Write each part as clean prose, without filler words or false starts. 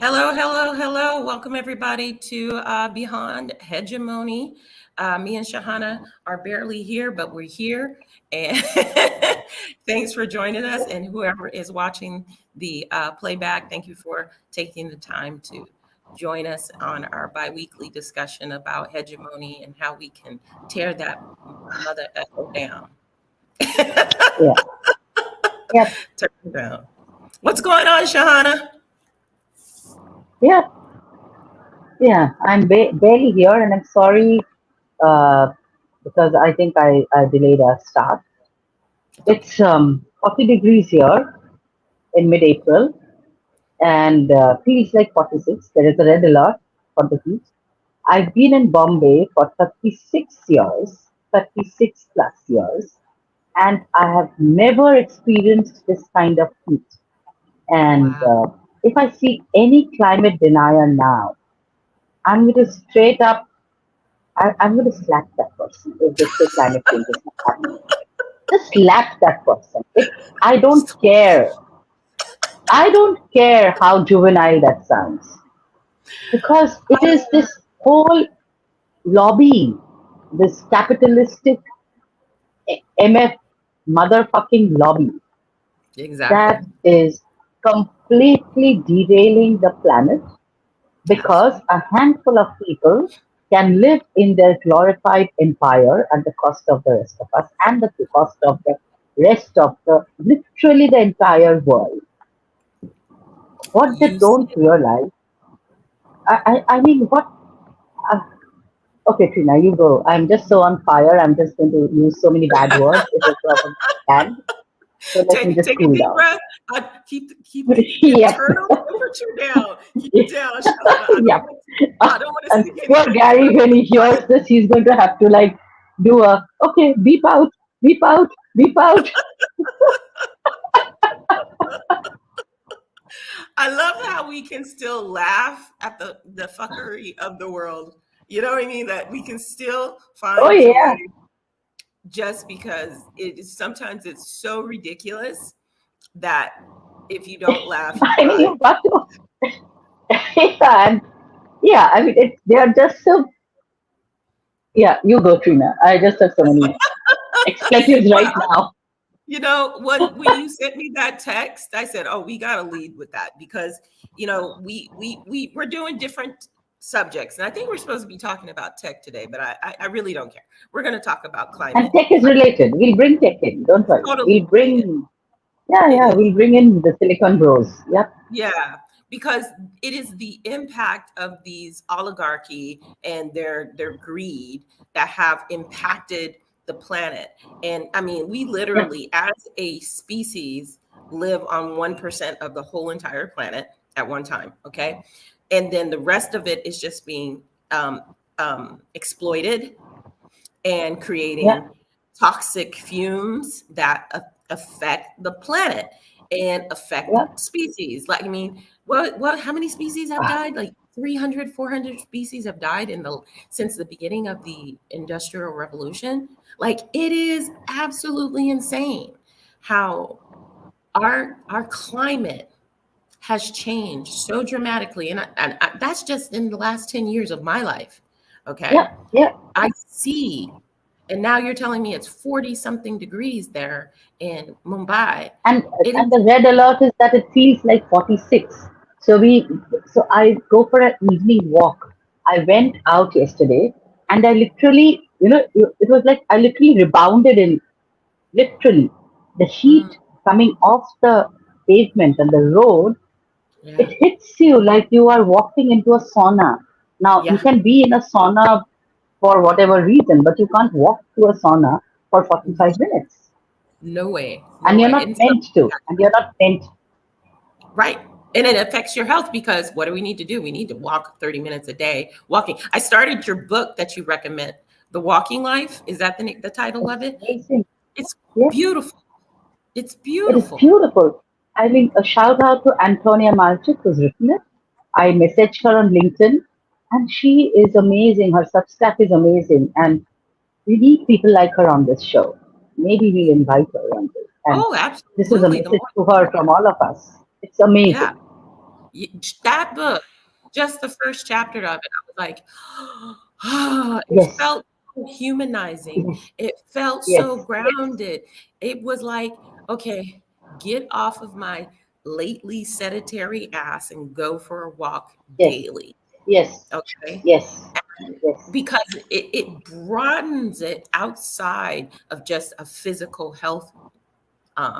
Hello, hello, hello. Welcome everybody to Beyond Hegemony. Me and Sahana are barely here, but we're here. And thanks for joining us. And whoever is watching the playback, thank you for taking the time to join us on our bi-weekly discussion about hegemony and how we can tear that mother effer down. Yeah. Yep. Tear it down. What's going on, Sahana? Yeah. Yeah. I'm barely here, and I'm sorry uh, because I think I delayed our start. It's 40 degrees here in mid-April, and feels like 46. There is a red alert for the heat. I've been in Bombay for 36 years, 36 plus years, and I have never experienced this kind of heat. And Wow. if I see any climate denier now, I'm going to straight up, I'm going to slap that person if they say climate change is not happening. Just slap that person. I don't care. I don't care how juvenile that sounds because it is this whole lobby, this capitalistic MF motherfucking lobby Exactly. that is completely derailing the planet because Absolutely. a handful of people can live in their glorified empire at the cost of the rest of us and the cost of the rest of the literally the entire world. What they You don't said realize, I mean, what? Uh, okay, Trina, you go. I'm just so on fire. I'm just going to use so many bad words. It will probably land. So let me take just take a cool deep down. breath. Keep the Yep. internal temperature down. Keep it down, Shana. Yep. I don't want to And see poor anything Gary, when he hears but this, he's going to have to like do a okay, beep out, beep out, beep out. I love how we can still laugh at the fuckery of the world. You know what I mean? That we can still Oh find joy yeah. just because it is sometimes it's so ridiculous that if you don't laugh, you I mean, cry. you've got to. Yeah, and yeah, I mean, they are just so. Yeah, you go, Trina. I just have so many expletives Well, right now. when you sent me that text, I said, "Oh, we got to lead with that because we're doing different subjects, and I think we're supposed to be talking about tech today, but I really don't care. We're going to talk about And climate. tech is related. We'll bring tech in. Don't worry. Totally We'll related. bring. Yeah, It yeah. is. We'll bring in the Silicon Bros. Yep. Yeah, because it is the impact of these oligarchy and their greed that have impacted the planet. And I mean, we Yep. literally, as a species, live on 1% of the whole entire planet at one time. Okay, and then the rest of it is just being um, exploited and Yeah. creating toxic fumes that affect the planet and Yeah. affect species. Like, I mean, how many species have died? Like 300, 400 species have died since the beginning of the Industrial Revolution. Like, it is absolutely insane how our climate has changed so dramatically. And that's just in the last 10 years of my life. Yeah. Okay. Yeah. I see. And now you're telling me it's 40 something degrees there in Mumbai. and It and is, the red alert is that it feels like 46. so we so I go for an evening walk. I went out yesterday, and I literally, it was like I literally rebounded in, literally, the heat mm, coming off the pavement and the road. It yeah, hits you like you are walking into a sauna. Now you yeah, can be in a sauna for whatever reason, but you can't walk to a sauna for 45 minutes, no way, and no you're way. not meant to, and you're not meant. Right. And it affects your health because what do we need to do? We need to walk 30 minutes a day walking. I started your book that you recommend, The Walking Life. Is that the title It's of it? amazing. It's Yes, beautiful. It's it is beautiful. beautiful. I mean, a shout out to Antonia Malchik who's written it. I messaged her on LinkedIn, and she is amazing. Her Substack is amazing, and we need people like her on this show. Maybe we'll invite her one day. And Oh, this is a absolutely. The message more to the her from merrier. all of us. It's Yeah. amazing. That book, just the first chapter of it, I was like, it Yes, felt so humanizing. yes, It felt so yes, grounded. It was like, okay, get off of my lately sedentary ass and go for a walk yes, daily. yes, Okay. yes, yes, Because it broadens it outside of just a physical health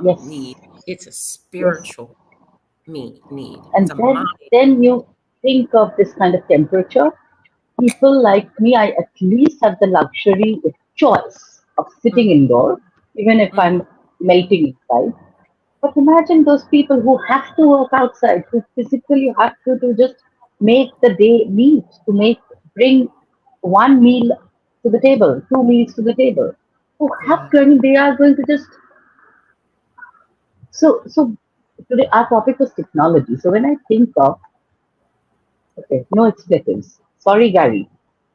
yes, need. It's a yes. spiritual need. It's And a then, mind. then you think of this kind of temperature. People like me, I at least have the luxury, the choice of sitting Mhm, indoor, even if mhm. I'm melting inside. But imagine those people who have to work outside, who physically have to just make the day meet, bring one meal to the table, two meals to the table. Who have Yeah. to, I mean, they are going to just, so today our topic was technology. So when I think of, okay, no expletives. Sorry, Gary.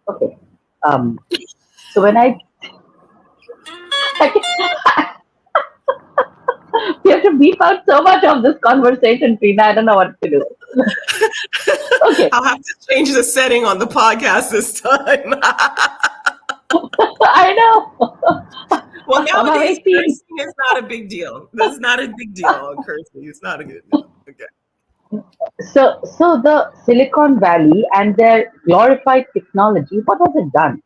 Okay. Um, so when I, we have to beep out so much of this conversation, Trina. I don't know what to do. Okay, I'll have to change the setting on the podcast this time. I know. Well, I'm nowadays 18. cursing is not a big deal. That's not a big deal on cursing. It's not a good deal. Okay. So the Silicon Valley and their glorified technology, what has it done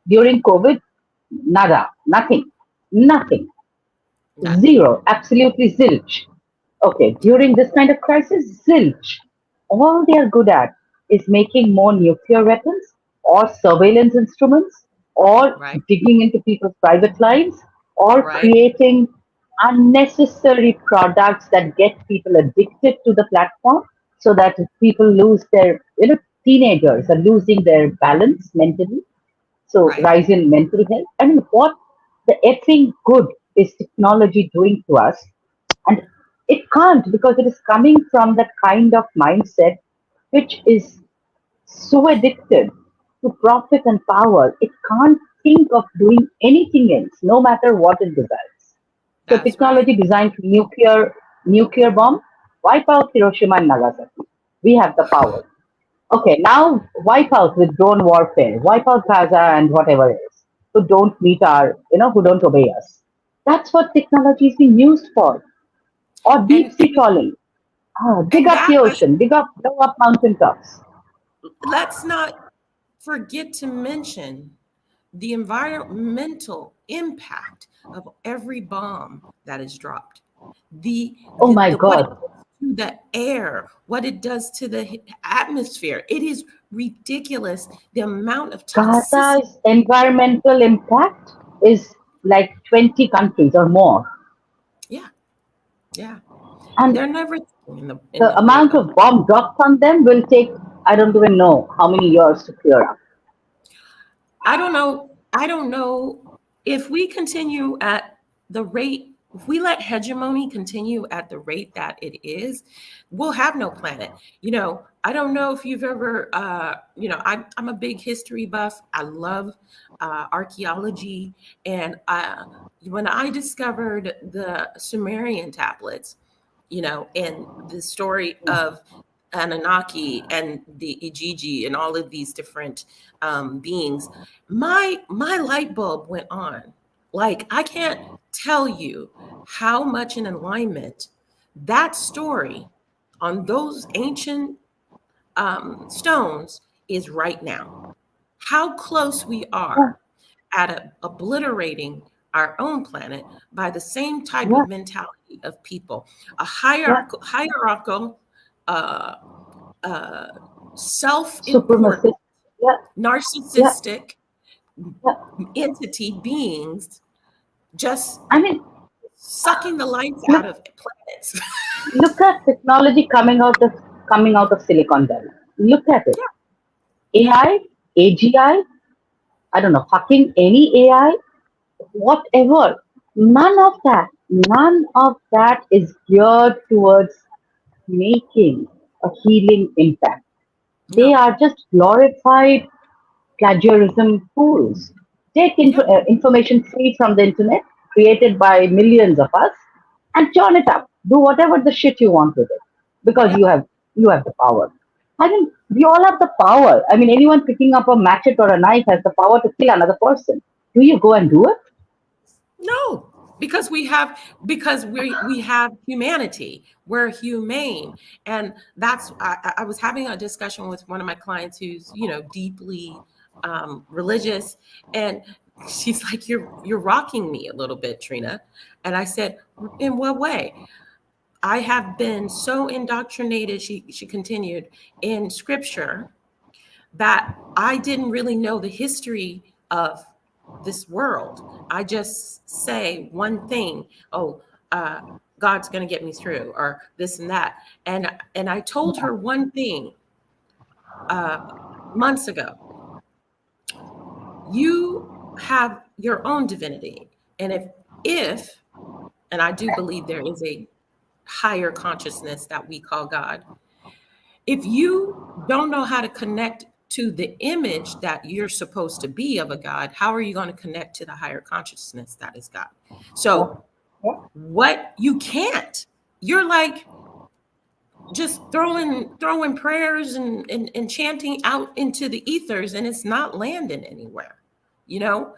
during COVID? Nada, nothing, nothing, Nothing. zero, absolutely zilch. Okay, during this kind of crisis, zilch. All they are good at is making more nuclear weapons or surveillance instruments or Right. digging into people's private lives or Right. creating unnecessary products that get people addicted to the platform so that people lose their, teenagers are losing their balance mentally. So Right. rise in mental health. I mean, what the effing good is technology doing to us? And it can't, because it is coming from that kind of mindset which is so addicted to profit and power. It can't think of doing anything else, no matter what it desires. So That's right. technology designed for nuclear bomb, wipe out Hiroshima and Nagasaki. We have the power. Okay, now wipe out with drone warfare, wipe out Gaza and whatever else who don't meet our, who don't obey us. That's what technology is being used for. Or deep And sea trawling. Dig and up that the has, ocean, blow up mountain tops. let's not forget to mention the environmental impact of every bomb that is dropped. Oh my The what it God. does to the air, what it does to the atmosphere. It is ridiculous the amount of toxicity. Gaza's environmental impact is like 20 countries or more. Yeah, yeah. And They're never thinking in the the way amount of. of bomb dropped on them will take, I don't even know how many years to clear up. I don't know. I don't know if we continue at the rate, if we let hegemony continue at the rate that it is, we'll have no planet. I don't know if you've ever, I'm a big history buff. I love archaeology. And when I discovered the Sumerian tablets, and the story of Anunnaki and the Ijiji and all of these different beings, my light bulb went on. Like I can't tell you how much in alignment that story on those ancient stones is right now. How close we Yeah, are at obliterating our own planet by the same type yeah, of mentality of people, a yeah. hierarchical, uh, uh, self-important, Supremacist. Yeah, yeah, narcissistic yeah. entity beings just I mean, sucking the life look, out of planets. look at technology coming out of Silicon Valley. Look at it. Yeah, AI, AGI, I don't know, fucking any AI, whatever. None of that is geared towards making a healing impact. They no, are just glorified plagiarism tools. Take yeah, information free from the internet, created by millions of us, and turn it up. Do whatever the shit you want with it. Because yeah, you have. You have the power. I mean, we all have the power. I mean, anyone picking up a machete or a knife has the power to kill another person. Do you go and do it? No, because we have humanity. We're humane, and that's I was having a discussion with one of my clients who's deeply religious, and she's like, "You're rocking me a little bit, Trina," and I said, "In what way?" I have been so indoctrinated, she continued, in scripture that I didn't really know the history of this world. I just say one thing, oh, uh, God's going to get me through, or this and that. And I told her one thing uh, months ago. You have your own divinity, and if and I do believe there is a higher consciousness that we call God. If you don't know how to connect to the image that you're supposed to be of a God, how are you going to connect to the higher consciousness that is God? Yeah. So, Yeah. what you can't, you're like just throwing prayers and chanting out into the ethers, and it's not landing anywhere, you know,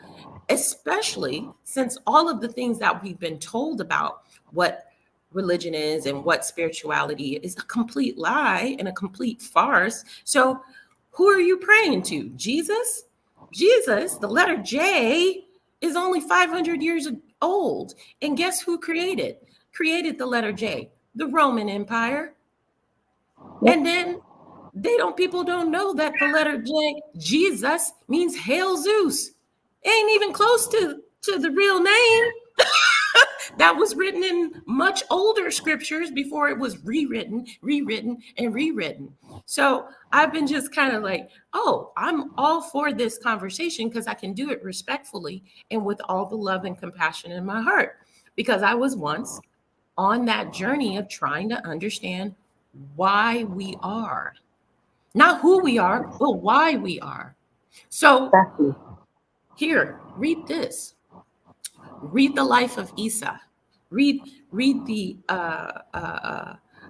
especially since all of the things that we've been told about what religion is and what spirituality is a complete lie and a complete farce. So, who are you praying to? Jesus? Jesus, the letter J, is only 500 years old. And guess who created the letter J? The Roman Empire. Yep. And then people don't know that the letter J, Jesus, means Hail Zeus. Ain't even close to the real name. That was written in much older scriptures before it was rewritten, and rewritten. So I've been just kind of like, oh, I'm all for this conversation because I can do it respectfully and with all the love and compassion in my heart. Because I was once on that journey of trying to understand why we are, not who we are, but why we are. So Exactly. here, read this. Read the life of Isa. Read the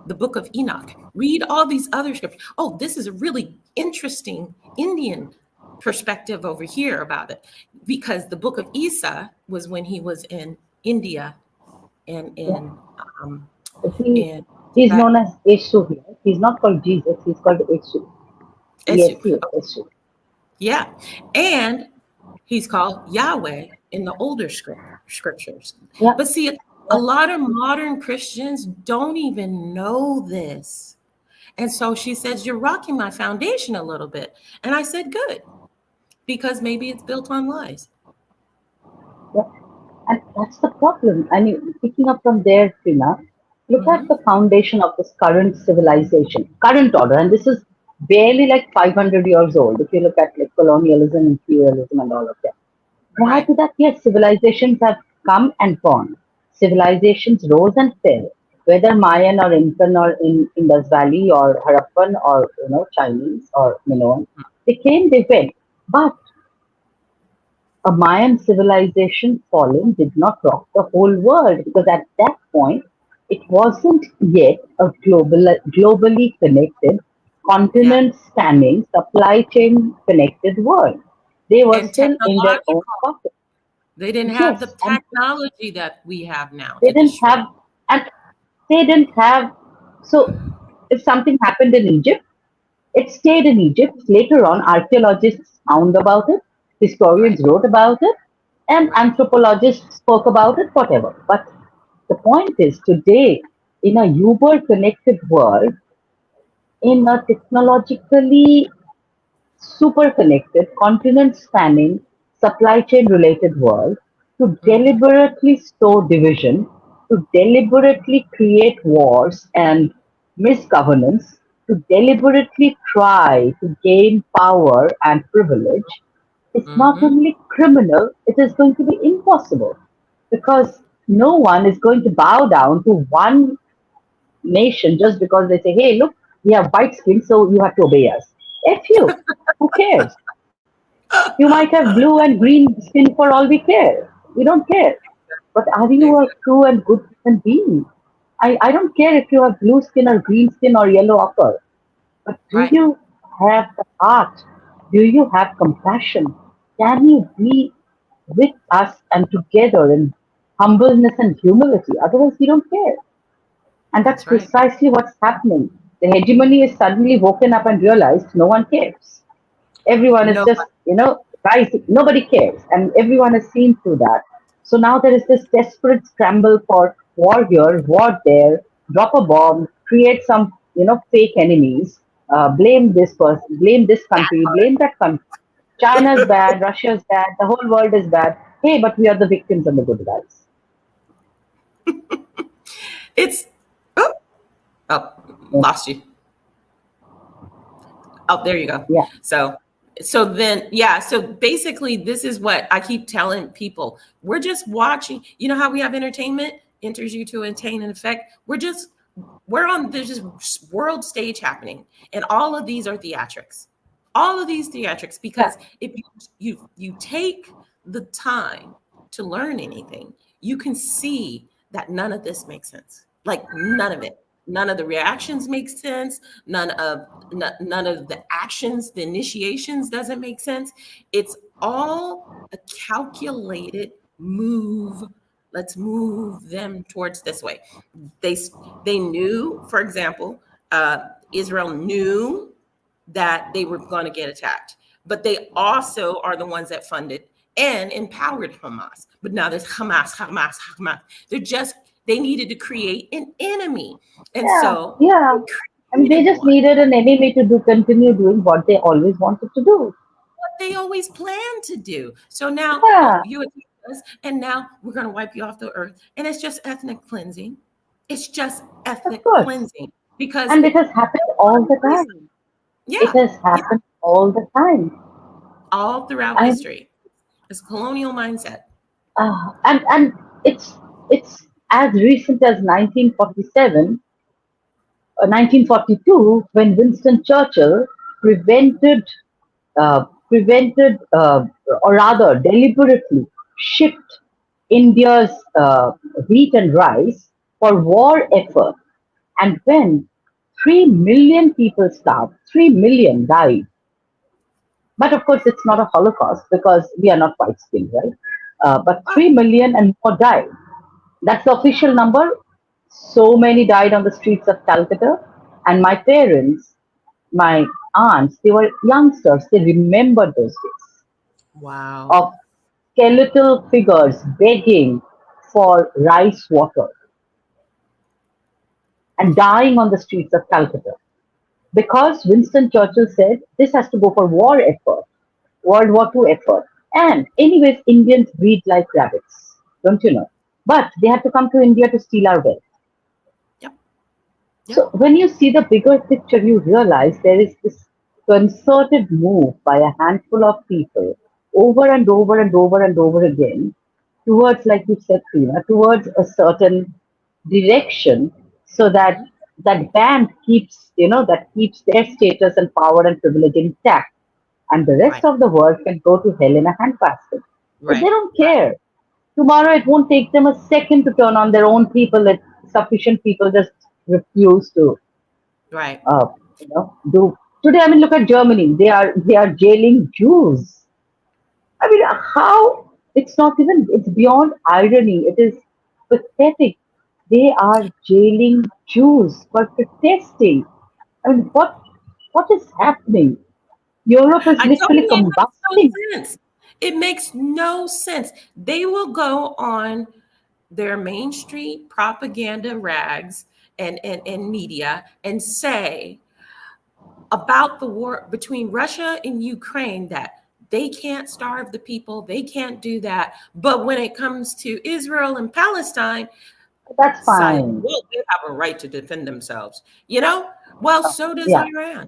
book of Enoch. Read all these other scriptures. Oh, this is a really interesting Indian perspective over here about it, because the book of Isa was when he was in India and Yeah. um, He, in he's Tibet. known as Eshu here. He's not called Jesus. He's called Eshu. Esu. Eshu. Eshu. Yeah. And he's called Yahweh in the older scriptures. Yeah. But see, a Yeah. lot of modern Christians don't even know this. And so she says, "You're rocking my foundation a little bit." And I said, "Good, because maybe it's built on lies." Yeah. And that's the problem. I mean, picking up from there, Trina, look at Hmm. the foundation of this current civilization, current order, and this is barely like 500 years old. If you look at like colonialism, imperialism, and all of that. Prior Right. to that, yes, civilizations have come and gone. Civilizations rose and fell, whether Mm, Mayan or Incan or in Indus Valley or Harappan or Chinese or Minoan. They came, they went. But a Mayan civilization falling did not rock the whole world because at that point it wasn't yet a globally connected, yeah. continent spanning, supply chain connected world. They were And still in their own technological. pocket. They didn't have the Yes, and technology that we have now they to didn't destroy. have, and they didn't have. So, if something happened in Egypt, it stayed in Egypt. Later on, archaeologists found about it, Right. historians wrote about it, and Right. anthropologists spoke about it, whatever. But the point is, today, in a uber connected world, in a technologically super connected, continent spanning, supply chain related world, to Hmm. deliberately sow division, to deliberately create wars and misgovernance, to deliberately try to gain power and privilege, is not Hmm. only criminal, it is going to be impossible because no one is going to bow down to one nation just because they say, hey, look, we have white skin, so you have to obey us. F you. Who cares? You might have blue and green skin for all we care. We don't care. But are you a Exactly. true and good human being? I don't care if you have blue skin or green skin or yellow upper, but do Right. you have the heart? Do you have compassion? Can you be with us and together in humbleness and humility? Otherwise, we don't care. And that's That's right. precisely what's happening. The hegemony is suddenly woken up and realized no one cares. Everyone is No. just, rising. Nobody cares. And everyone has seen through that. So now there is this desperate scramble for war here, war there, drop a bomb, create some, fake enemies, blame this person, blame this country, blame that country. China's bad, Russia's bad, the whole world is bad. Hey, but we are the victims and the good guys. It's oh, oh, Yeah. lost you. Oh, there you go. Yeah. So then yeah, so basically this is what I keep telling people. We're just watching. You know how we have entertainment enters you to attain an effect? We're on there's this world stage happening, and all of these are theatrics. All of these theatrics, Yeah. because if you take the time to learn anything, you can see that none of this makes sense. Like none of it. None of the reactions make sense. None of the actions, the initiations doesn't make sense. It's all a calculated move. Let's move them towards this way. They they knew, for example, Israel knew that they were going to get attacked, but they also are the ones that funded and empowered Hamas. But now there's Hamas, Hamas, Hamas. They needed to create an enemy, and Yeah. so Yeah. they I mean, they created just one. needed an enemy to continue doing what they always wanted to do. What they always planned to do. So now, oh, Yeah, you attacked us, and now we're going to wipe you off the earth, and it's just ethnic cleansing. It's just of ethnic course. cleansing because And it has happened all the time. It yeah, has yeah, happened all the time. all throughout I history. It's a colonial mindset. and it's as recent as 1947, 1942, when Winston Churchill prevented or rather deliberately shipped India's wheat and rice for war effort. And when 3 million people starved, 3 million died. But of course, it's not a Holocaust because we are not white skinned, right? But Oh, 3 million and more died. That's the yeah. official number. So many died on the streets of Calcutta. And my parents, my aunts, they were youngsters. They remembered those days Wow. of skeletal figures begging for rice water and dying on the streets of Calcutta. Because Winston Churchill said this has to go for war effort, World War II effort. And, anyways, Indians breed like rabbits, don't you know? But they had to come to India to steal our wealth. Yep. Yep. So, when you see the bigger picture, you realize there is this concerted move by a handful of people over and over and over and over again towards, like you said, Trina, towards a certain direction so that Hmm. that band keeps, that keeps their status and power and privilege intact. And the rest Right. of the world can go to hell in a handbasket. But they Right. don't care. Tomorrow it won't take them a second to turn on their own people if sufficient people just refuse to Right. do. Today, I mean, look at Germany. They are jailing Jews. I mean, how? It's not even. It's beyond irony. It is pathetic. They are jailing Jews for protesting. I mean, what is happening? Europe is I told literally you it makes combusting. no sense. It makes no sense. They will go on their main street propaganda rags and media and say about the war between Russia and Ukraine that they can't starve the people, they can't do that. But when it comes to Israel and Palestine, That's silent. fine. Well, they have a right to defend themselves. You know. Well, so does Yeah, Iran.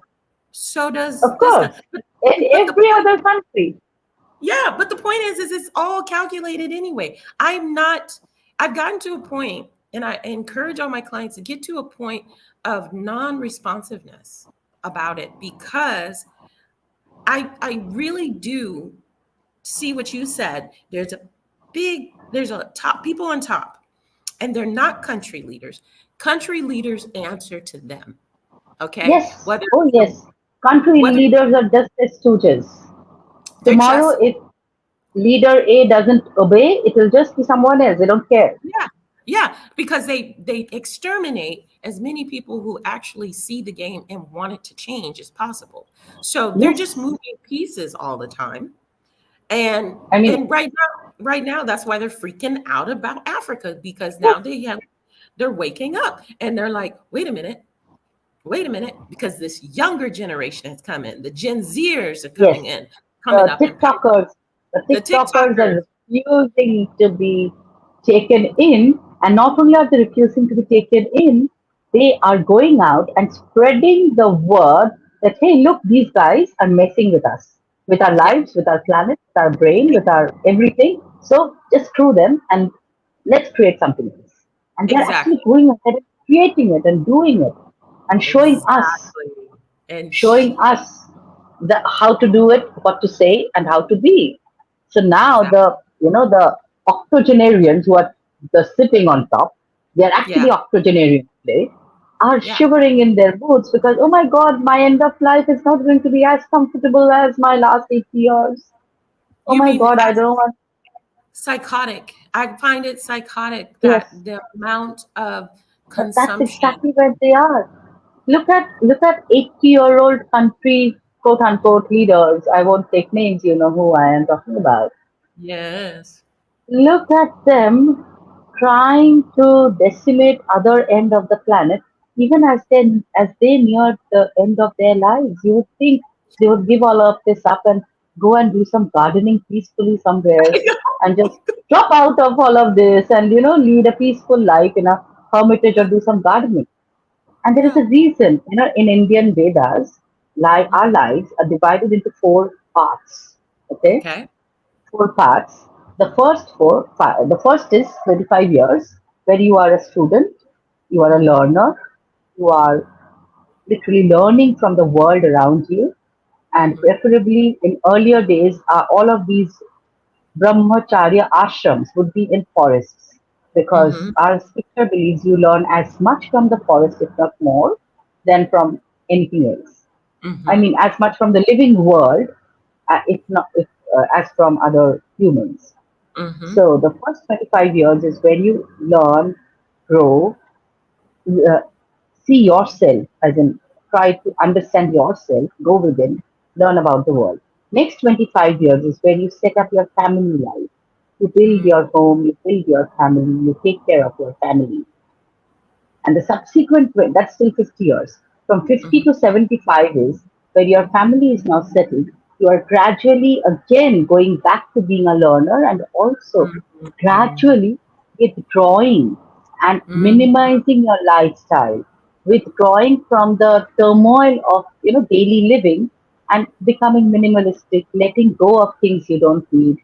So does of this course. guy. In But the every point, other country. yeah. But the point is it's all calculated anyway. I'm not. I've gotten to a point, and I encourage all my clients to get to a point of non-responsiveness about it because I really do see what you said. There's a top people on top and they're not country leaders. Country leaders answer to them. Okay, Yes, oh yes. Country whether leaders are just as stooges. they're Tomorrow, just, if leader A doesn't obey, it will just be someone else. They don't care. yeah, yeah, because they exterminate as many people who actually see the game and want it to change as possible. So they're just Yes. moving pieces all the time. And I mean, and right now that's why they're freaking out about Africa, because yes, now they're waking up and they're like, wait a minute, because this younger generation has come in. The Gen Zers are yes. coming up in power. The The TikTokers TikTokers, are refusing to be taken in, and not only are they refusing to be taken in, they are going out and spreading the word that hey, look, these guys are messing with our yeah, lives, with our planet, with our brain, with our everything. So just screw them and let's create something else. And they're actually exactly, going ahead and creating it and doing it and exactly, and showing us how to do it, what to say, and how to be. So now exactly, the octogenarians who are sitting on top, they're yeah, actually octogenarians today, are yeah. shivering in their boots because oh my god, my end of life is not going to be as comfortable as my last 8 years. Oh You my mean god, I don't want. psychotic? I find it psychotic that Yes, the amount of but that's consumption. exactly where they are. Look at 80-year-old country quote unquote leaders. I won't take names, you know who I am talking about. Yes. Look at them trying to decimate other end of the planet, even as they near the end of their lives. You would think they would give all of this up and go and do some gardening peacefully somewhere and just drop out of all of this and lead a peaceful life in a hermitage or Yeah. do some gardening. And there is Yeah. a reason, in Indian Vedas, our Mhm. lives are divided into four parts. Okay, Okay. four parts. The first is 25 years, where you are a student, you are a Mhm. learner, you are literally learning from the world around you, and Mhm. preferably in earlier days, all of these brahmacharya ashrams would be in forests because Mhm. our scripture believes you learn as much from the forest, if not more, than from anything else. I Mhm. mean, as much from the living world, if not if, as from other humans. Mhm. So the first 25 years is where you learn, grow, uh, see yourself, as in try to understand yourself, go within, learn about the world. Next 25 years is where you set up your family life. You build Mm. your home, you build your family, you take care of your family. And the subsequent, that's still 50 years. From 50 Mhm. to 75 is where your family is now settled. You are gradually again going back to being a learner and also Mhm. gradually withdrawing and Mhm. minimizing your lifestyle, withdrawing from the turmoil of daily living and becoming minimalistic, letting go of things you don't need,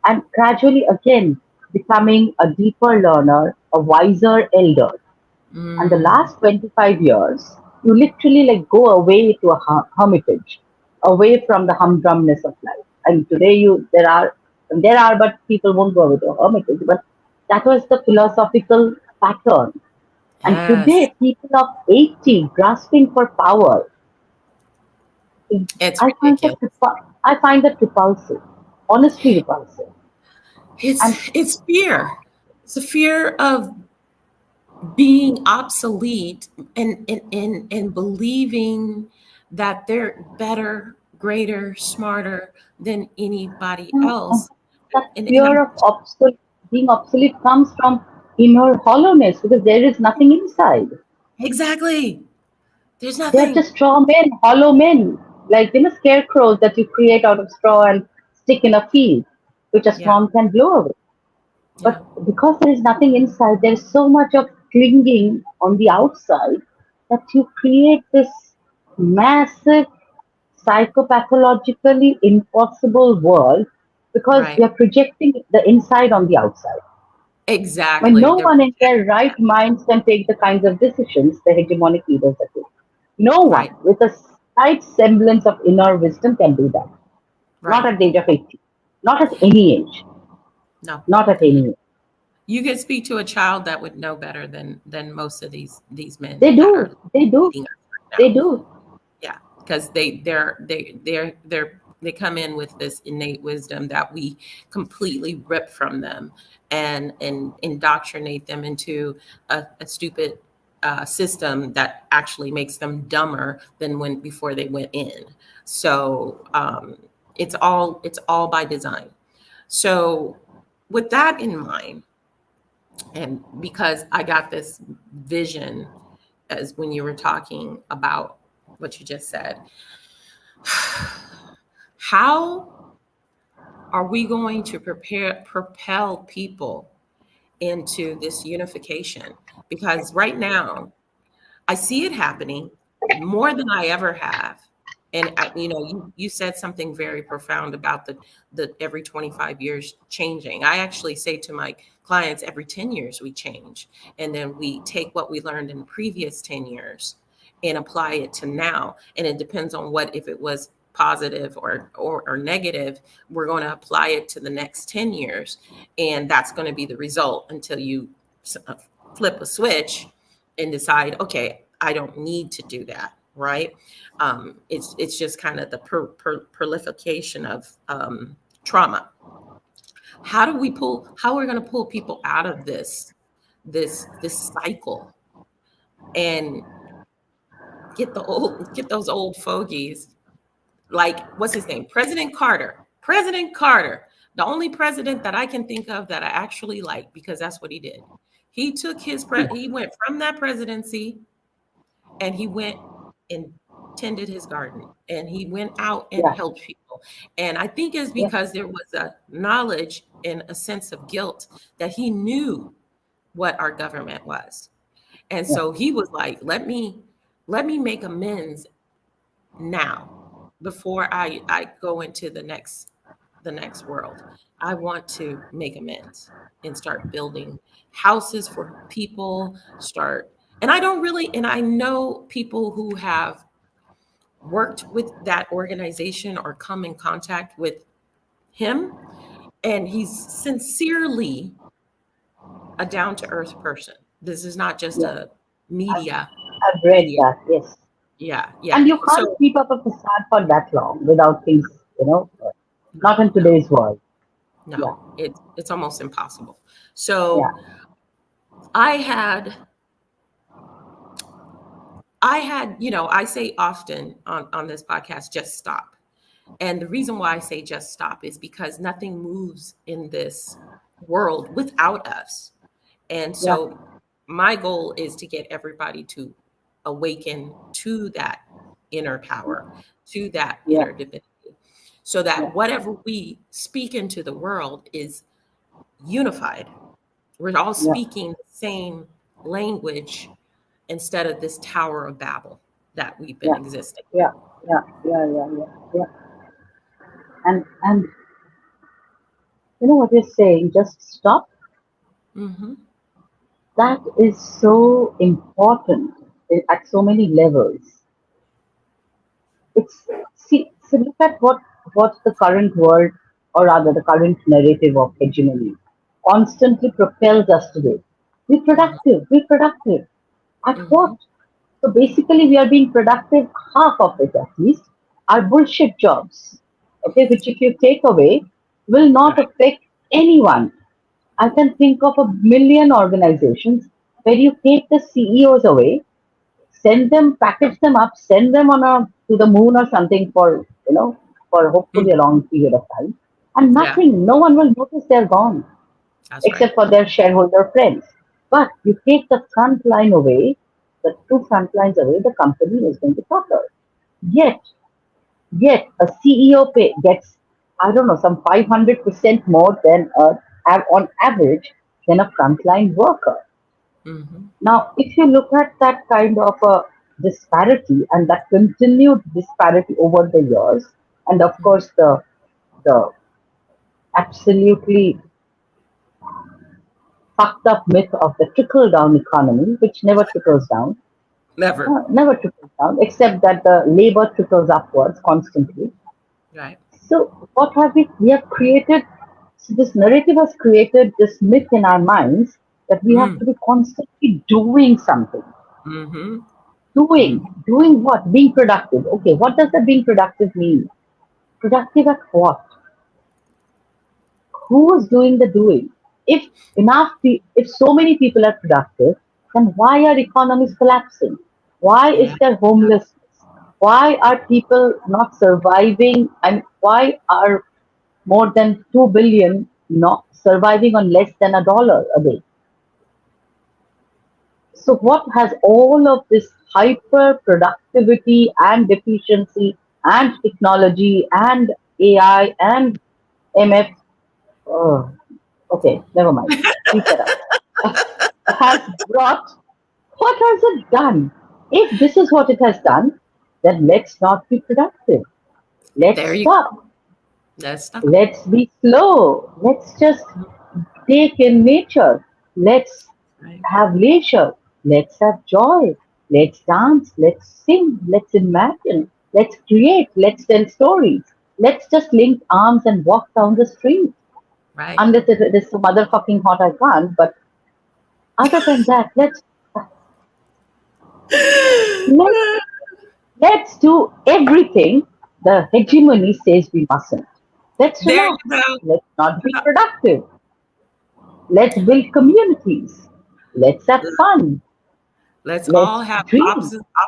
and gradually again becoming a deeper learner, a wiser elder. And the Mm. last 25 years, you literally like go away to a hermitage, away from the humdrumness of life. And today there are, but people won't go away to a hermitage. But that was the philosophical pattern. And Yes. today, people of 80 grasping for power, It's I find that ridiculous. I find that repulsive, honestly repulsive. And It's fear. It's a fear of being obsolete, and believing that they're better, greater, smarter than anybody uh, else. that And fear I'm, of being obsolete comes from inner hollowness because there is nothing inside. exactly. There's They're nothing. just straw men, hollow men, like scarecrows that you create out of straw and stick in a field, which a Yeah. storm can blow away. Yeah. But because there is nothing inside, there is so much of clinging on the outside that you create this massive psychopathologically impossible world because Right. you're projecting the inside on the outside. When Exactly. no They're one in their projecting right that. minds can take the kinds of decisions the hegemonic leaders are taking. No one Right. with a slight semblance of inner wisdom can do that. Not Right. at the age of 80. Not at any age. No. Not at any age. You could speak to a child that would know better than most of these men They that are do. They do. leading us right They now. do. Yeah, because they come in with this innate wisdom that we completely rip from them and indoctrinate them into a stupid system that actually makes them dumber than when before they went in. So it's all by design. So with that in mind, and because I got this vision as when you were talking about what you just said, how are we going to propel people into this unification? Because right now, I see it happening more than I ever have. And you said something very profound about the every 25 years changing. I actually say to my clients, every 10 years we change, and then we take what we learned in the previous 10 years and apply it to now. And it depends on what, if it was positive or negative, we're going to apply it to the next 10 years, and that's going to be the result until you flip a switch and decide, okay, I don't need to do that, right? It's just kind of the proliferation of trauma. How we're going to pull people out of this cycle and get those old fogies, like what's his name, President Carter, the only president that I can think of that I actually like, because that's what he did. He took he went from that presidency, and he went and tended his garden, and he went out and Yeah. helped people. And I think it's Yeah. because there was a knowledge and a sense of guilt that he knew what our government was. And Yeah. so he was like, let me make amends now, before I go into the next world. I want to make amends and start building houses for people, start. And I don't really, and I know people who have worked with that organization or come in contact with him, and he's sincerely a down to earth person. This is not just Yeah. a I've, media I've read idiot. that. Yes. Yeah, yeah. And you can't So keep up a facade for that long without things, no, not in no, today's world. Yeah. no. It's almost impossible. Yeah. So I had I say often on this podcast, just stop. And the reason why I say just stop is because nothing moves in this world without us. And Yeah. so my goal is to get everybody to awaken to that inner power, to that Yeah. inner divinity, so Yeah. that whatever we speak into the world is unified. We're all Yeah. speaking the same language instead of this Tower of Babel that we've been Yeah. existing. Yeah. Yeah. Yeah. Yeah. Yeah. Yeah. And you know what you're saying? Just stop. Hmm. That is so important at so many levels. It's see, so look at what the current world, or rather the current narrative of hegemony, constantly propels us to do. Be Hmm. productive. Be productive. At what? Hmm. So basically, we are being productive. Half of it, at least, are bullshit jobs. Okay, which if you take away, will not Right. affect anyone. I can think of a million organizations where you take the CEOs away, send them, package them up, send them on a to the moon or something for hopefully a Mhm. long period of time, and Yeah, nothing, no one will notice they're gone that's right. except for their shareholder friends. But you take the front line away, the two front lines away, the company is going to suffer. Yet, yet a CEO gets, I don't know, some 500% more than on average than a frontline worker. Hmm. Now, if you look at that kind of a disparity and that continued disparity over the years, and of course the absolutely fucked up myth of the trickle down economy, which never trickles down, Never. never trickles down, except that the labor trickles upwards constantly. Right. So, what have we? We have created So this narrative has created this myth in our minds that we have Mm. to be constantly doing something. Mm-hmm. Doing, Mm. doing what? Being productive. Okay, what does that being productive mean? Productive at what? Who is doing the doing? If if so many people are productive, then why are economies collapsing? Why is Yeah. there homelessness? Why are people not surviving? And why are more than 2 billion not surviving on less than $1 a day? So, what has all of this hyper productivity and efficiency and technology and AI and MF? Oh, okay, never mind. Leave that out. Has brought, what has it done? If this is what it has done, then let's not be productive. Let's There you stop. go. Let's talk. Let's be slow. Let's just take in nature. Let's Right. have leisure. Let's have joy. Let's dance. Let's sing. Let's imagine. Let's create. Let's tell stories. Let's just link arms and walk down the street. Right. Unless it is so motherfucking hot, I can't. But other than that, let let's do everything the hegemony says we mustn't. Let's There relax. you go. Let's not be productive. Let's build communities. Let's have fun. Let's all Let's have dream.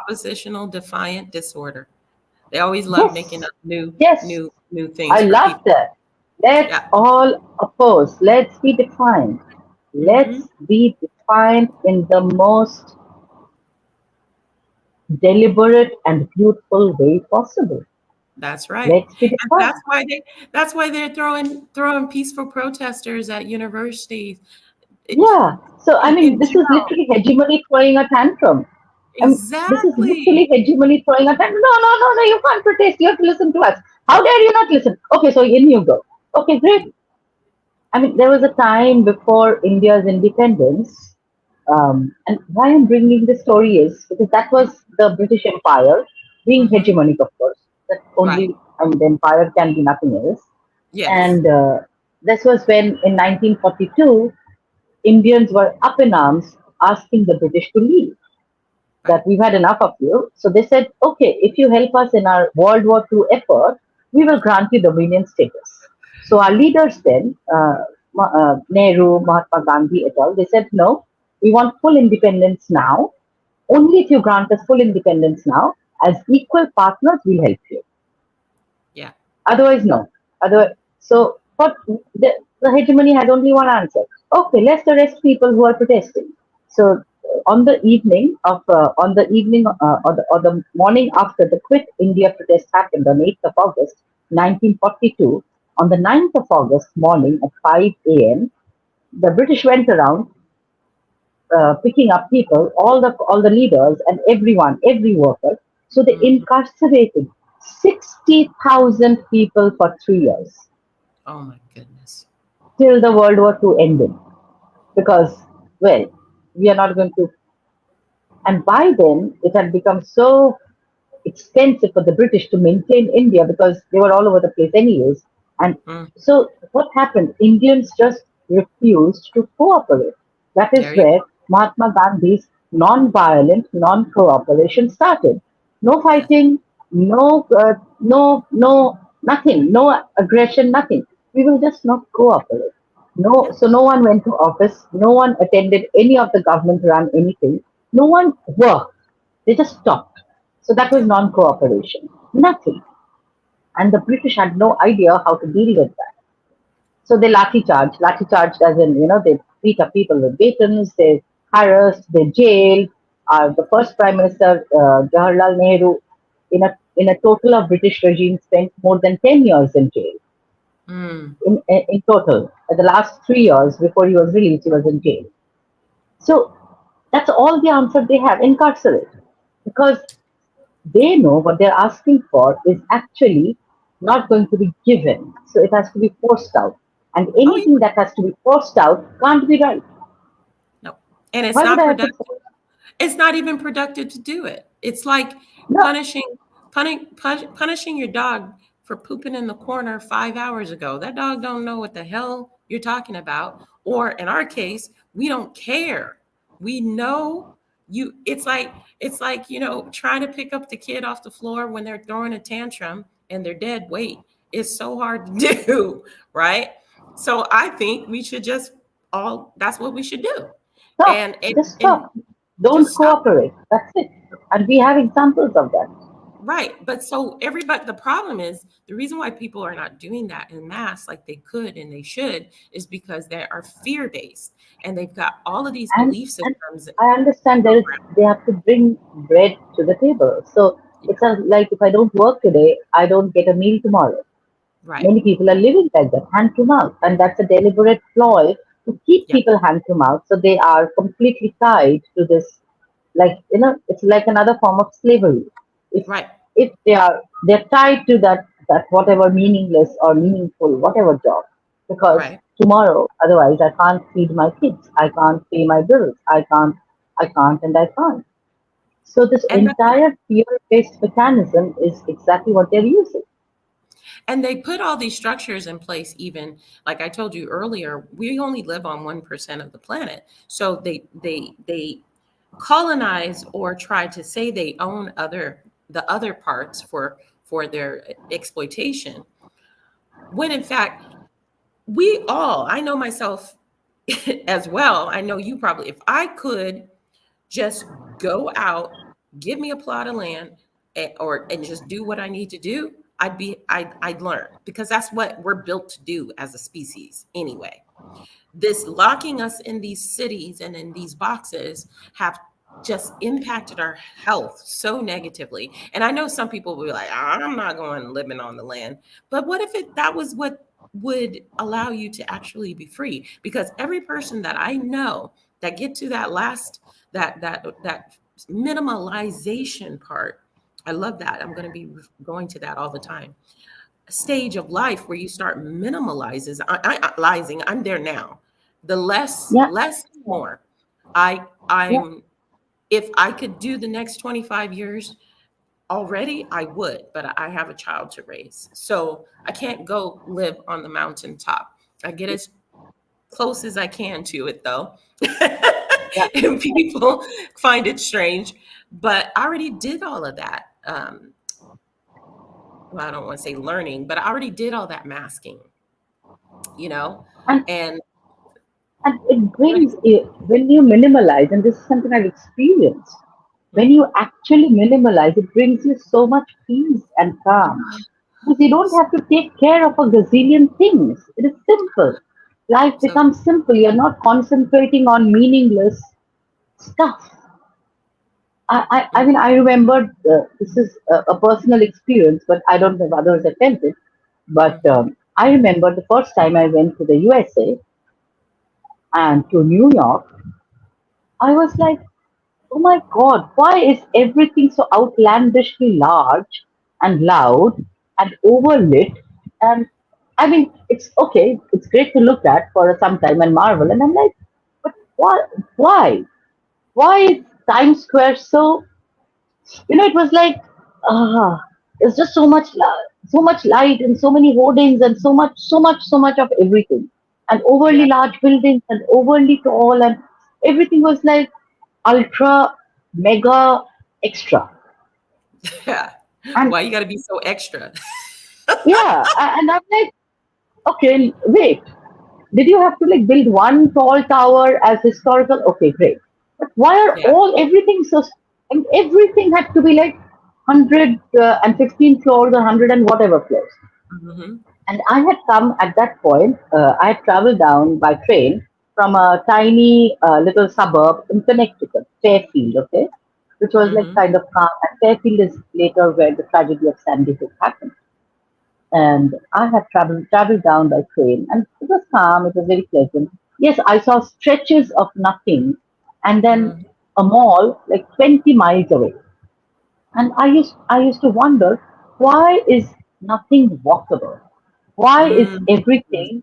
oppositional defiant disorder. They always love making Yes, up new, yes, new, new I things for love people. that. Let's Yeah. all oppose. Let's be defined. Mm-hmm. Let's be defined in the most deliberate and beautiful way possible. That's right. Let's be And defined. that's why they're throwing peaceful protesters at universities. It, Yeah. So, I mean, in this is jail. literally hegemony throwing a tantrum. This is Exactly. literally hegemony throwing a tantrum. No, no, no, no, you can't protest. You have to listen to us. How dare you not listen? Okay, so in you go. Okay, great. I mean, there was a time before India's independence, and why I'm bringing this story is because that was the British Empire being Mm-hmm. hegemonic, of course. That Right. only, I mean, the empire can be nothing else. Yes. And this was when, in 1942, Indians were up in arms asking the British to leave, that Right. we've had enough of you. So they said, okay, if you help us in our World War II effort, we will grant you dominion status. So our leaders then, Nehru, Mahatma Gandhi, et al., they said, no, we want full independence now. Only if you grant us full independence now, as equal partners, we'll help you. Yeah. Otherwise, no. Otherwise, so what the hegemony had only one answer. Okay, let's arrest people who are protesting. So on the evening or the morning after the Quit India protest happened on 8th of August, 1942, on the 9th of August morning at 5 a.m., the British went around picking up people, all the leaders and everyone, every worker. So they Mhm. incarcerated 60,000 people for 3 years Oh my goodness. till the World War II ended. Because, well, we are not going to. And by then, it had become so expensive for the British to maintain India because they were all over the place, anyways. And Mm. so, what happened? Indians just refused to cooperate. That is There you where Mahatma Gandhi's non-violent, non-cooperation started. No Yes. fighting, no, nothing, no aggression, nothing. We will just not cooperate. No, Yeah. so no one went to office. No one attended any of the government run anything. No one worked. They just stopped. So that was Yeah. non-cooperation. Nothing. And the British had no idea how to deal with that. So they lathi charged as in, they beat up people with batons, they harassed, they jailed. The first Prime Minister, Jawaharlal Nehru, in a total of British regime, spent more than 10 years in jail. Mm. In total, the last 3 years before he was released, he was in jail. So that's all the answer they have, incarcerate. Because they know what they're asking for is actually not going to be given. So it has to be forced out. And Oh yeah. anything that has to be forced out can't be right. No. And it's Why would not I have to productive. force? It's not even productive to do it. It's like No, punishing punishing your dog for pooping in the corner 5 hours ago. That dog don't know what the hell you're talking about. Or in our case, we don't care. We know you. It's like trying to pick up the kid off the floor when they're throwing a tantrum and they're dead weight. It's so hard to do, right? So I think we should just all. That's what we should do, Stop. and and, Just and stop. Don't just stop. cooperate. That's it. And we have examples of that. Right. But so everybody, the problem is the reason why people are not doing that in mass like they could and they should is because they are fear based and they've got all of these And belief and systems I understand programmed. they have to bring bread to the table. So Yeah. it's like if I don't work today, I don't get a meal tomorrow. Right. Many people are living like that, hand to mouth, and that's a deliberate ploy to keep Yeah. people hand to mouth. So they are completely tied to this, like it's like another form of slavery. If Right. if they're tied to that whatever meaningless or meaningful whatever job, because Right. tomorrow otherwise I can't feed my kids, I can't pay my bills, I can't, and I can't. So this And that's entire fear-based mechanism is exactly what they're using. and they put all these structures in place, even like I told you earlier, we only live on 1% of the planet. So they colonize or try to say they own the other parts for their exploitation. When in fact, we all, I know myself as well. I know you probably, if I could just go out, give me a plot of land and just do what I need to do, I'd learn because that's what we're built to do as a species anyway. This locking us in these cities and in these boxes have just impacted our health so negatively. And I know some people will be like, I'm not going living on the land. But what if that was what would allow you to actually be free? Because every person that I know that get to that last that minimalization part, I love that. I'm going to be going to that all the time stage of life where you start minimalizes I'm there now. The Yeah, less more. yeah. I'm if I could do the next 25 years already, I would, but I have a child to raise. So I can't go live on the mountaintop. I get as close as I can to it though. Yeah. And people find it strange, but I already did all of that. Well, I don't want to say learning, but I already did all that masking, you know? And And and it go ahead. brings when you minimalize, and this is something I've experienced. When Mhm. you actually minimalize, it brings you so much peace and calm because you don't have to take care of a gazillion things. It is simple. Life So becomes simple. You're not concentrating on meaningless stuff. I mm, mean, I remember this is a personal experience, but I don't know if others have felt it. But mhm. I remember the first time I went to the USA and to New York, I was like, oh my God, why is everything so outlandishly large and loud and overlit? And I mean, it's okay, it's great to look at for some time and marvel. And I'm like, but why? Why? Why is Times Square so, it was like, ah, there's just so much light and so many hoardings and so much of everything. And overly Yeah. large buildings and overly tall and everything was like ultra, mega, extra. Yeah. And Why you got to be so extra? yeah, and I'm like, okay, wait, did you have to like build one tall tower as historical? Okay, great. But why are Yeah. everything so, and everything had to be like 115 floors or 100 and whatever floors. Hmm. And I had come at that point, I had traveled down by train from a tiny little suburb in Connecticut, Fairfield, okay, which was like Hmm. kind of calm. And Fairfield is later where the tragedy of Sandy Hook happened. And I had traveled down by train, and it was calm. It was very pleasant. Yes, I saw stretches of nothing, and then Hmm. a mall like 20 miles away. And I used to wonder, why is nothing walkable? Why is Mm. everything?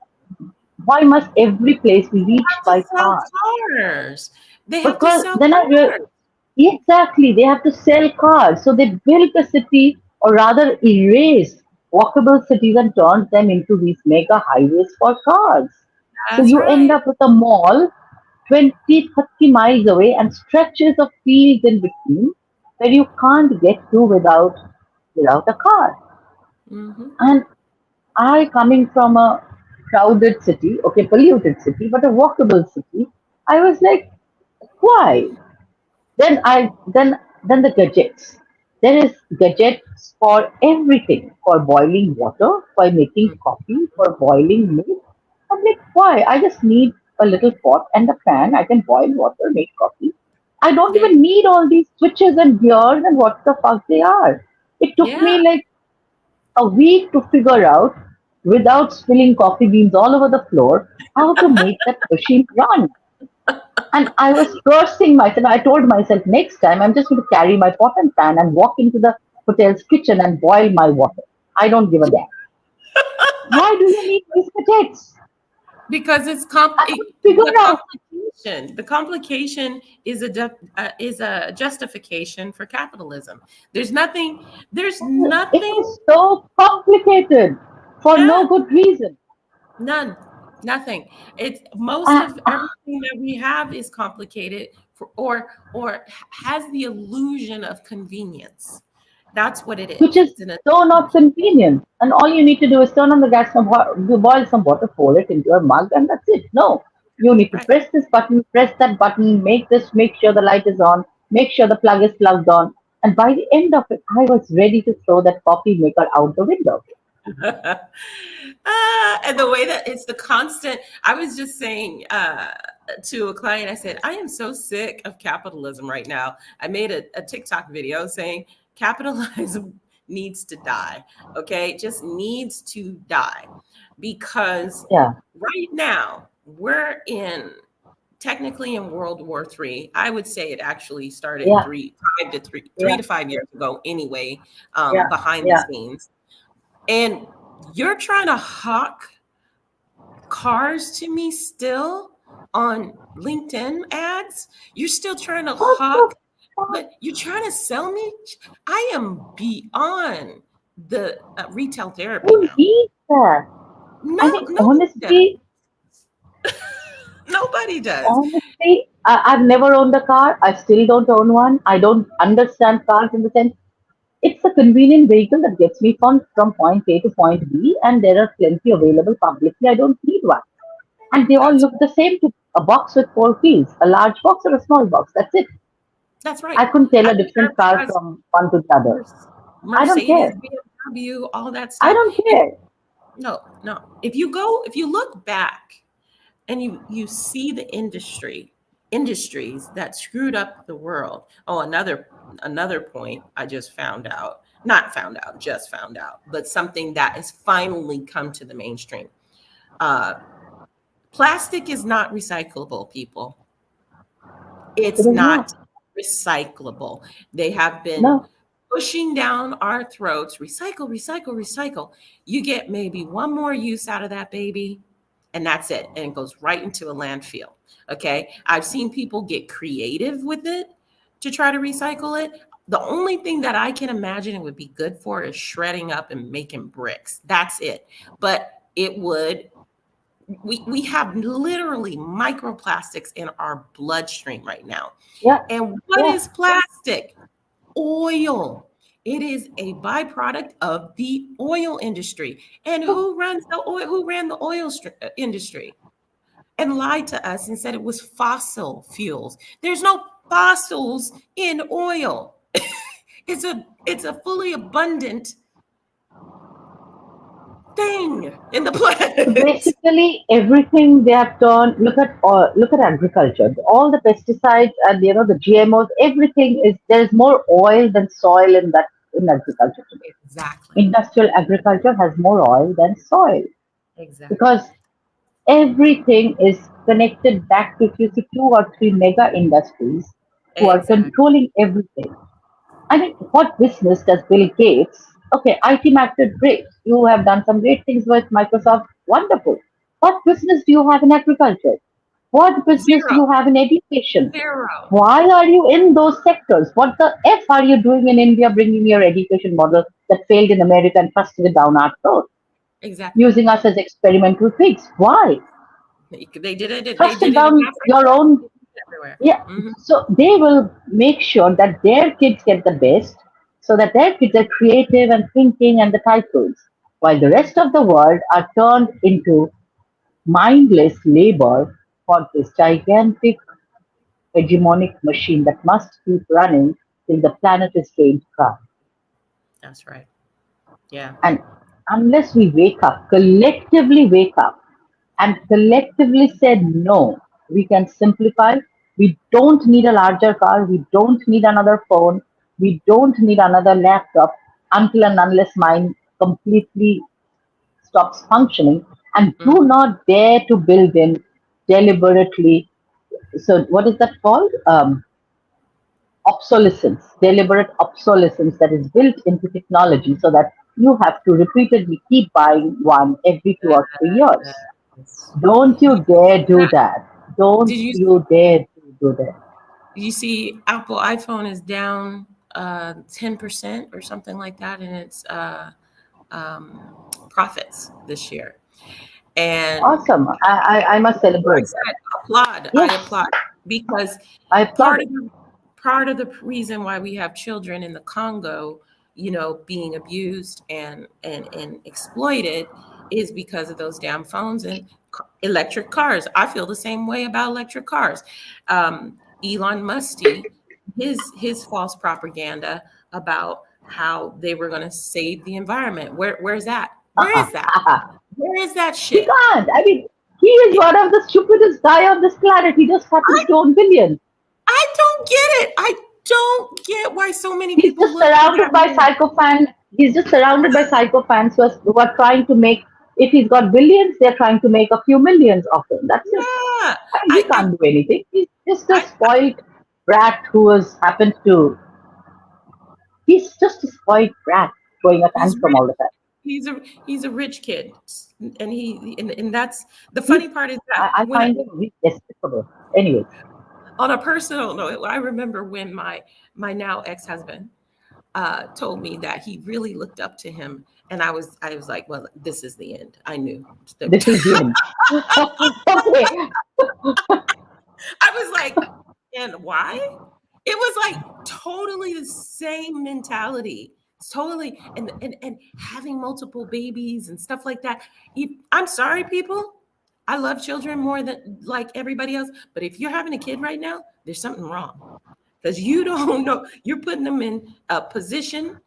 Why must every place be reached To by sell car? cars. They have to Because sell then I realized, cars. exactly, they have to sell cars. So they built the city, or rather erased. walkable cities and turned them into these mega highways for cars. So That's you end right. up with a mall 20, 30 miles away and stretches of fields in between where you can't get to without a car. Hmm. And I, coming from a crowded city, okay, polluted city, but a walkable city, I was like, why? Then the gadgets. There is gadgets for everything, for boiling water, for making coffee, for boiling milk. I'm like, why? I just need a little pot and a pan. I can boil water, make coffee. I don't There, even need all these switches and gears and what the fuck they are. It took yeah, me like a week to figure out, without spilling coffee beans all over the floor, how to make that machine run. And I was cursing myself. I told myself, next time I'm just going to carry my pot and pan and walk into the hotel's kitchen and boil my water. I don't give a damn. Why do you need these gadgets? because I could figure the out. complication. The complication is is a justification for capitalism. There's nothing. There's It nothing. is so complicated for Yeah, no good reason. none. Nothing. It's most Uh, of everything that we have is complicated for, or has the illusion of convenience. That's what it which is. is It's an so not illusion. convenient. And all you need to do is turn on the gas, you boil some water, pour it into a mug, and that's it. No, you need to Right. press this button, press that button, make sure the light is on, make sure the plug is plugged on. And by the end of it, I was ready to throw that coffee maker out the window. And the way that it's the constant, I was just saying to a client, I said, I am so sick of capitalism right now. I made a TikTok video saying capitalism needs to die. Okay. It just needs to die because Yeah, right now we're in technically in World War III. I would say it actually started yeah, 3 to 5 years ago anyway, yeah, behind the yeah. scenes. And you're trying to hawk cars to me still on LinkedIn ads. You're still trying to What the hawk, fuck? but you're trying to sell me. I am beyond the retail therapy Who now. needs that? I No, mean, nobody does. Nobody does. I've never owned a car. I still don't own one. I don't understand cars in the sense it's a convenient vehicle that gets me from point A to point B, and there are plenty available publicly. I don't need one. And they all That's look the same to a box with four keys, a large box or a small box. That's it. that's right. I couldn't tell I a don't care different car because from one to the other. I don't Mercedes, care. BMW, all that I stuff. don't And care. no, no. If you look back and you see the industries that screwed up the world. Oh, another point I just found out, not found out, just found out, but something that has finally come to the mainstream. Uh, Plastic is not recyclable, people. It It's is not. not recyclable. They have been No. pushing down our throats, recycle, recycle, recycle. You get maybe one more use out of that baby, and that's it. And it goes right into a landfill. Okay. I've seen people get creative with it to try to recycle it. The only thing that I can imagine it would be good for is shredding up and making bricks. That's it. But it would we have literally microplastics in our bloodstream right now. Yeah. And what Yeah. is plastic? Oil. It is a byproduct of the oil industry. And who runs the oil? Who ran the industry and lied to us and said it was fossil fuels? There's no fossils in oil. It's a fully abundant thing in the So planet. basically, everything they have turned. Look at agriculture. All the pesticides and the GMOs. Everything is there's more oil than soil in agriculture today. Exactly. Industrial agriculture has more oil than soil Exactly. because everything is connected back to, if you see, two or three mega industries who are Exactly. controlling everything. I mean, what business does Bill Gates? Okay, IT Mac great. You have done some great things with Microsoft. Wonderful. What business do you have in agriculture? What business do Zero. you have in education? Zero. Why are you in those sectors? What the F are you doing in India bringing your education model that failed in America and thrusting it down our throat, Exactly. using us as experimental pigs? Why? They did it. They Thrust it did it in down your Africa. own. Everywhere. Yeah. Hmm. So they will make sure that their kids get the best, so that their kids are creative and thinking and the tycoons, while the Hmm. rest of the world are turned into mindless labor for this gigantic hegemonic machine that must keep running till the planet is drained dry. That's right. Yeah. And unless we wake up, and collectively said no, we can simplify. We don't need a larger car. We don't need another phone. We don't need another laptop until and unless mine completely stops functioning. And do Hmm. not dare to build in deliberately. So, what is that called? Obsolescence, deliberate obsolescence that is built into technology so that you have to repeatedly keep buying one every 2 or 3 years. Yes. Don't you dare do that. Don't Did you you dare do that. you see Apple iPhone is down 10% or something like that in its profits this year. And Awesome. I must I celebrate that. said applaud. I Yes, applaud because I applaud part it. of the part of the reason why we have children in the Congo, being abused and exploited is because of those damn phones and electric cars. I feel the same way about electric cars. Elon Musty, his false propaganda about how they were going to save the environment. Where's that? Where is that? Where is that He shit? can't. I mean, he is one of the stupidest guy on this planet. He just happens I to own billions. I don't get it. I don't get why so many He's people just look to surrounded that by man. psychophans. He's just surrounded by psychophans who are trying to make, if he's got billions, they're trying to make a few millions of him. That's it. Yeah. And he can't do anything. He's just a I spoiled brat who has happened to, he's just a spoiled brat throwing a he's tantrum rich. all the time. He's a rich kid. And that's the He's, funny part is that I when find him really despicable. Anyway, on a personal note, I remember when my now ex-husband told me that he really looked up to him, and I was like, well, this is the end. I knew. this is the end. Okay. I was like, and why? It was like totally the same mentality. It's totally and having multiple babies and stuff like that. I'm sorry, people. I love children more than like everybody else, but if you're having a kid right now, there's something wrong because you don't know. You're putting them in a position,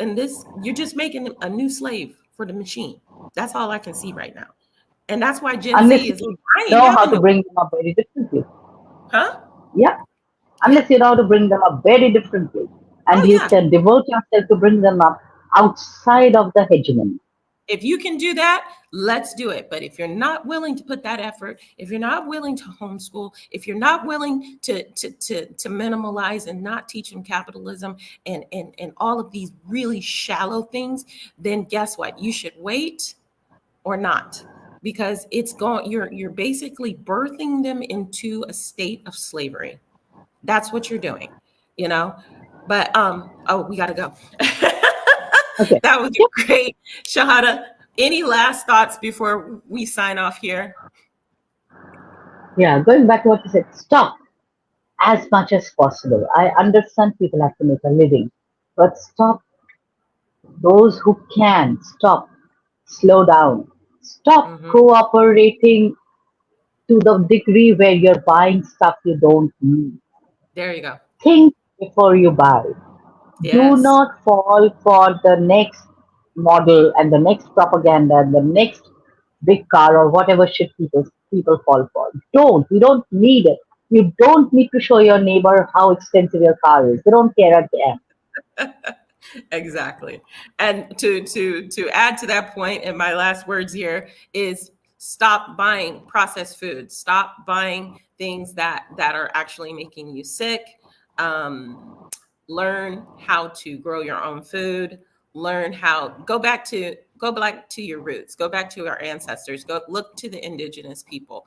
and this you're just making them a new slave for the machine. That's all I can see right now, and that's why Gen Unless Z is like, you I ain't know how having to no, bring them up very differently. huh? Yeah. Yeah. Unless you know how to bring them up very differently. And Oh you yeah. can devote yourself to bring them up outside of the hegemony. If you can do that, let's do it. But if you're not willing to put that effort, if you're not willing to homeschool, if you're not willing to minimalize and not teach them capitalism and all of these really shallow things, then guess what? You should wait or not because it's going you're basically birthing them into a state of slavery. That's what you're doing, you know? But oh, we got to go. Okay. That was Yeah. great. Shahada, any last thoughts before we sign off here? Yeah. Going back to what you said, stop as much as possible. I understand people have to make a living, but stop. Those who can, stop. Slow down. Stop Hmm. cooperating to the degree where you're buying stuff you don't need. There you go. Think before you buy. Do Yes. not fall for the next model and the next propaganda and the next big car or whatever shit people fall for. Don't. You don't need it. You don't need to show your neighbor how expensive your car is. They don't care at the end. Exactly. And to add to that point, and my last words here is stop buying processed food. Stop buying things that are actually making you sick. Um, Learn how to grow your own food. Learn how go back to your roots. Go back to our ancestors. Go look to the indigenous people.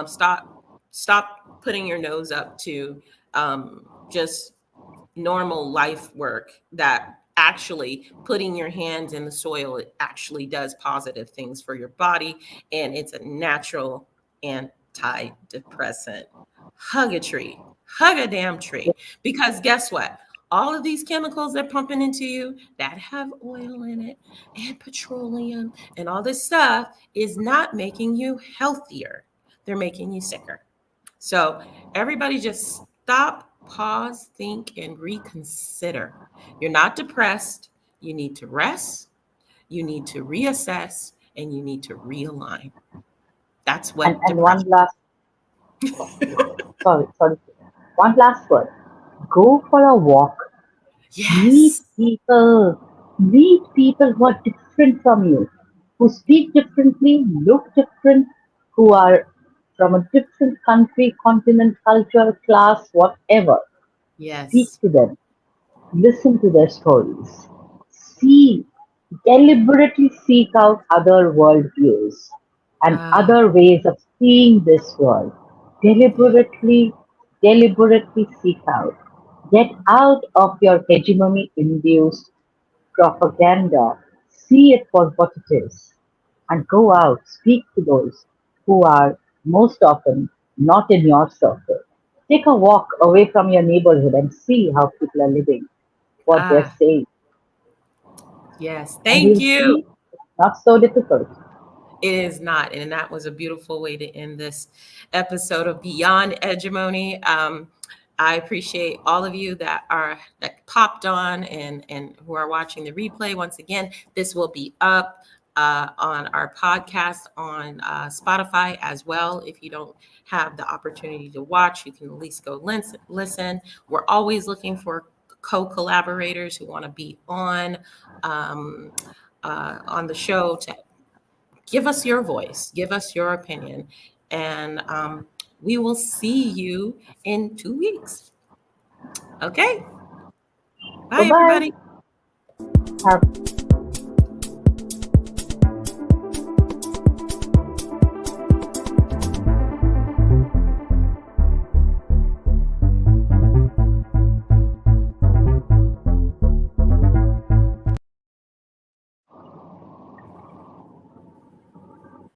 Stop. stop putting your nose up to just normal life work that actually putting your hands in the soil, it actually does positive things for your body, and it's a natural antidepressant. Hug a tree, hug a damn tree, because guess what, all of these chemicals they're pumping into you that have oil in it and petroleum and all this stuff is not making you healthier, they're making you sicker. So everybody just stop, pause, think, and reconsider. You're not depressed. You need to rest. You need to reassess, and you need to realign. That's what And one depression. last, sorry, one last word. Go for a walk. Meet Yes. people. Meet people who are different from you, who speak differently, look different, who are from a different country, continent, culture, class, whatever. Speak Yes. to them. Listen to their stories. See, deliberately seek out other worldviews and Ah, other ways of seeing this world. yeah. Deliberately, deliberately seek out. Get out of your hegemony induced propaganda. See it for what it is. And go out, speak to those who are most often not in your circle. Take a walk away from your neighborhood and see how people are living, what they're Ah, saying, yes. and Thank you'll you. see it's not so difficult. It is not. And that was a beautiful way to end this episode of Beyond Hegemony. I appreciate all of you that popped on and who are watching the replay. Once again, this will be up on our podcast on Spotify as well. If you don't have the opportunity to watch, you can at least go listen. We're always looking for co-collaborators who want to be um, on the show to give us your voice, give us your opinion, and we will see you in 2 weeks. Okay. Bye Bye, bye. everybody. Have